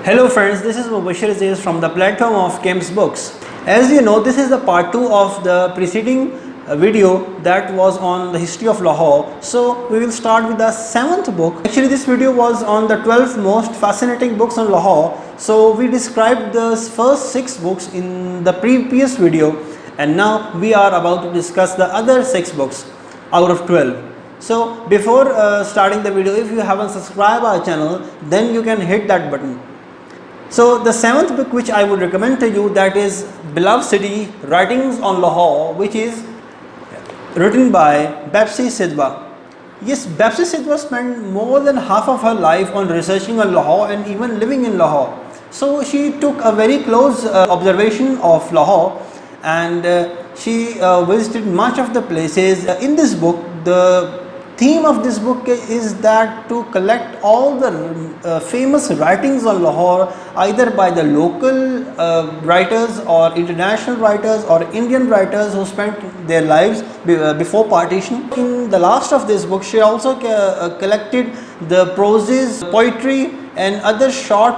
Hello friends, this is Mubashir Aziz from the platform of Kems Books. As you know, this is the part 2 of the preceding video that was on the history of Lahore. So we will start with the 7th book. Actually this video was on the 12 most fascinating books on Lahore. So we described the first 6 books in the previous video, and now we are about to discuss the other 6 books out of 12. So before starting the video, if you haven't subscribed our channel, then you can hit that button. So the 7th book which I would recommend to you, that is Beloved City, Writings on Lahore, which is written by Bapsi Sidhwa. Yes, Bapsi Sidhwa spent more than half of her life on researching on Lahore and even living in Lahore. So she took a very close observation of Lahore, and she visited much of the places. In this book, the theme of this book is that to collect all the famous writings on Lahore, either by the local writers or international writers or Indian writers who spent their lives before partition. In the last of this book, she also collected the proses, poetry and other short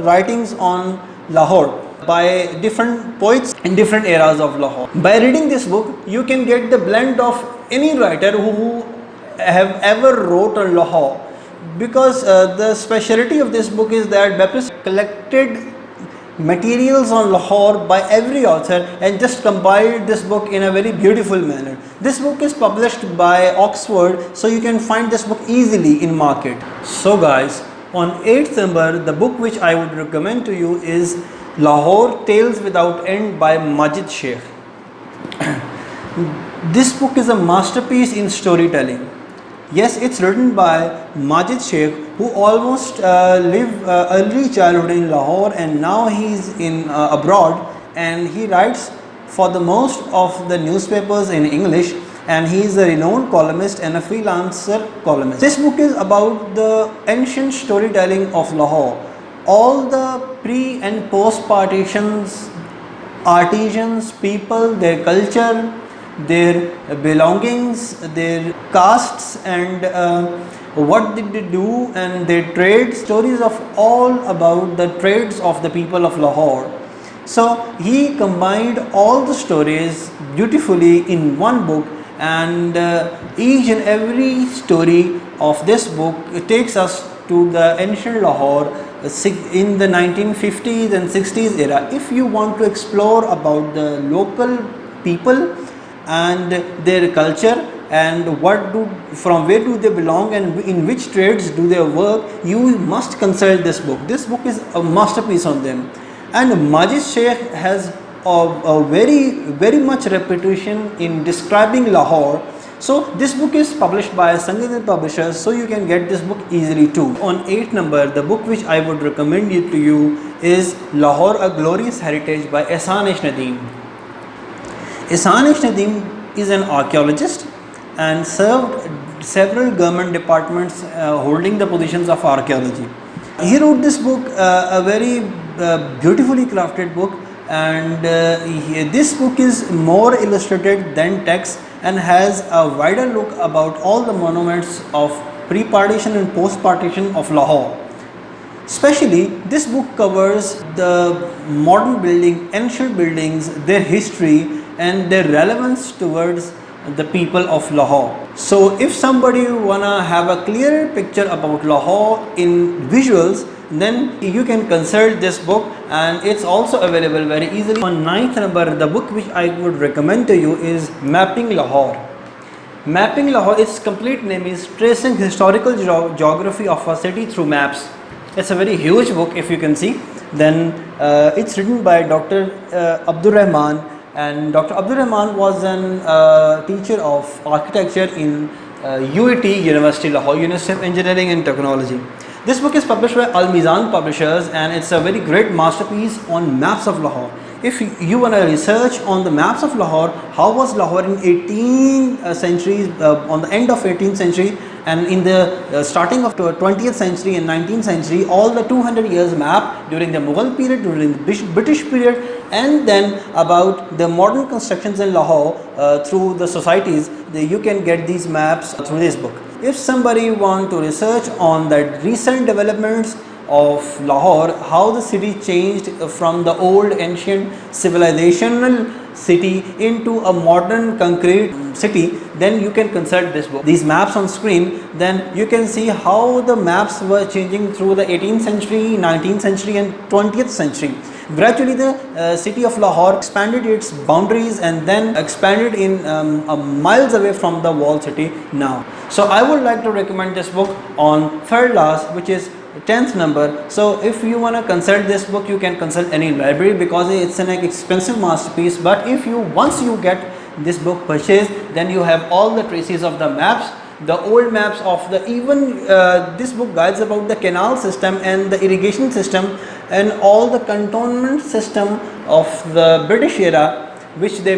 writings on Lahore by different poets in different eras of Lahore. By reading this book, you can get the blend of any writer who have ever wrote on Lahore, because the speciality of this book is that Bapsi collected materials on Lahore by every author and just compiled this book in a very beautiful manner. This book is published by Oxford, so you can find this book easily in market. So guys, on 8th number, the book which I would recommend to you is Lahore Tales Without End by Majid Sheikh. This book is a masterpiece in storytelling. Yes, it's written by Majid Sheikh, who almost lived early childhood in Lahore, and now he's in abroad, and he writes for the most of the newspapers in English, and he is a renowned columnist and a freelancer columnist. This book is about the ancient storytelling of Lahore. All the pre and post partitions, artisans, people, their culture, their belongings, their castes, and what did they do, and their trades, stories of all about the trades of the people of Lahore. So he combined all the stories beautifully in one book, and each and every story of this book takes us to the ancient Lahore in the 1950s and 60s era. If you want to explore about the local people and their culture and from where do they belong and in which trades do they work, you must consult this book. This book is a masterpiece on them, and Majid Sheikh has a very much reputation in describing Lahore. So this book is published by Sangeet Publishers, so you can get this book easily too. On 8th number, the book which I would recommend to you is Lahore, A Glorious Heritage by Ehsan Nadeem. Ehsan Nadeem is an archaeologist and served several government departments holding the positions of archaeology. He wrote this book, a very beautifully crafted book, and this book is more illustrated than text and has a wider look about all the monuments of pre-partition and post-partition of Lahore. Especially, this book covers the modern building, ancient buildings, their history and their relevance towards the people of Lahore. So if somebody wanna have a clearer picture about Lahore in visuals, then you can consult this book, and it's also available very easily. On 9th number, the book which I would recommend to you is Mapping Lahore. Mapping Lahore, its complete name is Tracing Historical Geography of a City Through Maps. It's a very huge book, if you can see. Then it's written by Dr. Abdur Rahman, and Dr. Abdur Rahman was a teacher of architecture in UET University Lahore, University of Engineering and Technology. This book is published by Al Mizan Publishers, and it's a very great masterpiece on maps of Lahore. If you want to research on the maps of Lahore, how was Lahore in 18th century, on the end of 18th century, and in the starting of 20th century and 19th century, all the 200 years map during the Mughal period, during the British period, and then about the modern constructions in Lahore through the societies, you can get these maps through this book. If somebody want to research on the recent developments of Lahore, how the city changed from the old ancient civilizational city into a modern concrete city, then you can consult this book. These maps on screen, then you can see how the maps were changing through the 18th century, 19th century and 20th century. Gradually the city of Lahore expanded its boundaries and then expanded in miles away from the walled city now. So I would like to recommend this book on third last, which is 10th number. So if you want to consult this book, you can consult any library because it's an expensive masterpiece. But if you once you get this book purchased, then you have all the traces of the maps, the old maps of the even this book guides about the canal system and the irrigation system and all the cantonment system of the British era, which they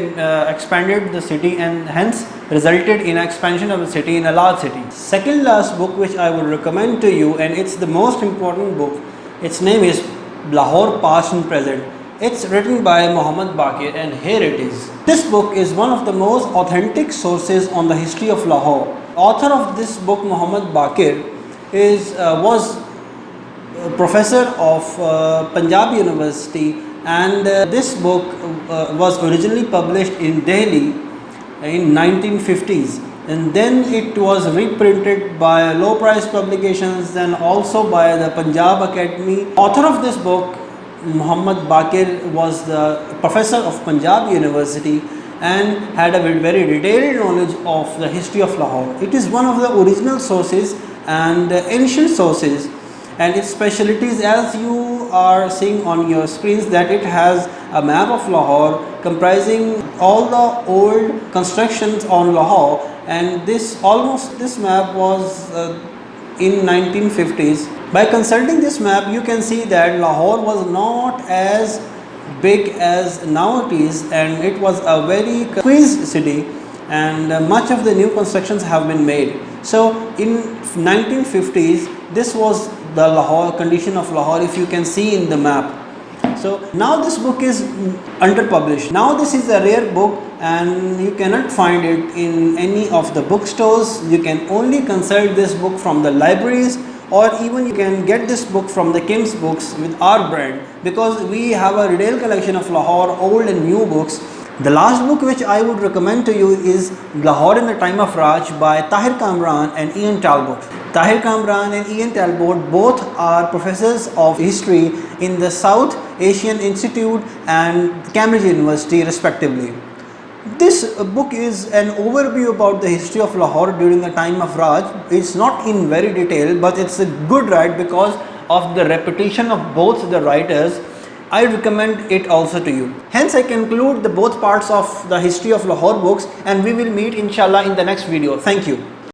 expanded the city and hence resulted in expansion of the city in a large city. Second last book which I would recommend to you, and it's the most important book, its name is Lahore Past and Present. It's written by Muhammad Baqir, and here it is. This book is one of the most authentic sources on the history of Lahore. Author of this book, Muhammad Baqir, was a professor of Punjab University, and this book was originally published in Delhi in 1950s, and then it was reprinted by low price publications and also by the Punjab Academy. Author of this book, Muhammad Baqir, was the professor of Punjab University and had a very detailed knowledge of the history of Lahore. It is one of the original sources and ancient sources, and its specialties, as you are seeing on your screens, that it has a map of Lahore comprising all the old constructions on Lahore, and this map was in 1950s. By consulting this map, you can see that Lahore was not as big as now it is, and it was a very squeezed city, and much of the new constructions have been made. So in 1950s, this was the Lahore condition of Lahore, if you can see in the map. So now this book is underpublished. Now this is a rare book and you cannot find it in any of the bookstores. You can only consult this book from the libraries, or even you can get this book from the Kim's Books with our brand, because we have a retail collection of Lahore old and new books. The last book which I would recommend to you is Lahore in the Time of Raj by Tahir Kamran and Ian Talbot. Tahir Kamran and Ian Talbot both are professors of history in the South Asian Institute and Cambridge University respectively. This book is an overview about the history of Lahore during the time of Raj. It's not in very detail, but it's a good read because of the reputation of both the writers. I recommend it also to you. Hence I conclude the both parts of the history of Lahore books, and we will meet inshallah in the next video. Thank you.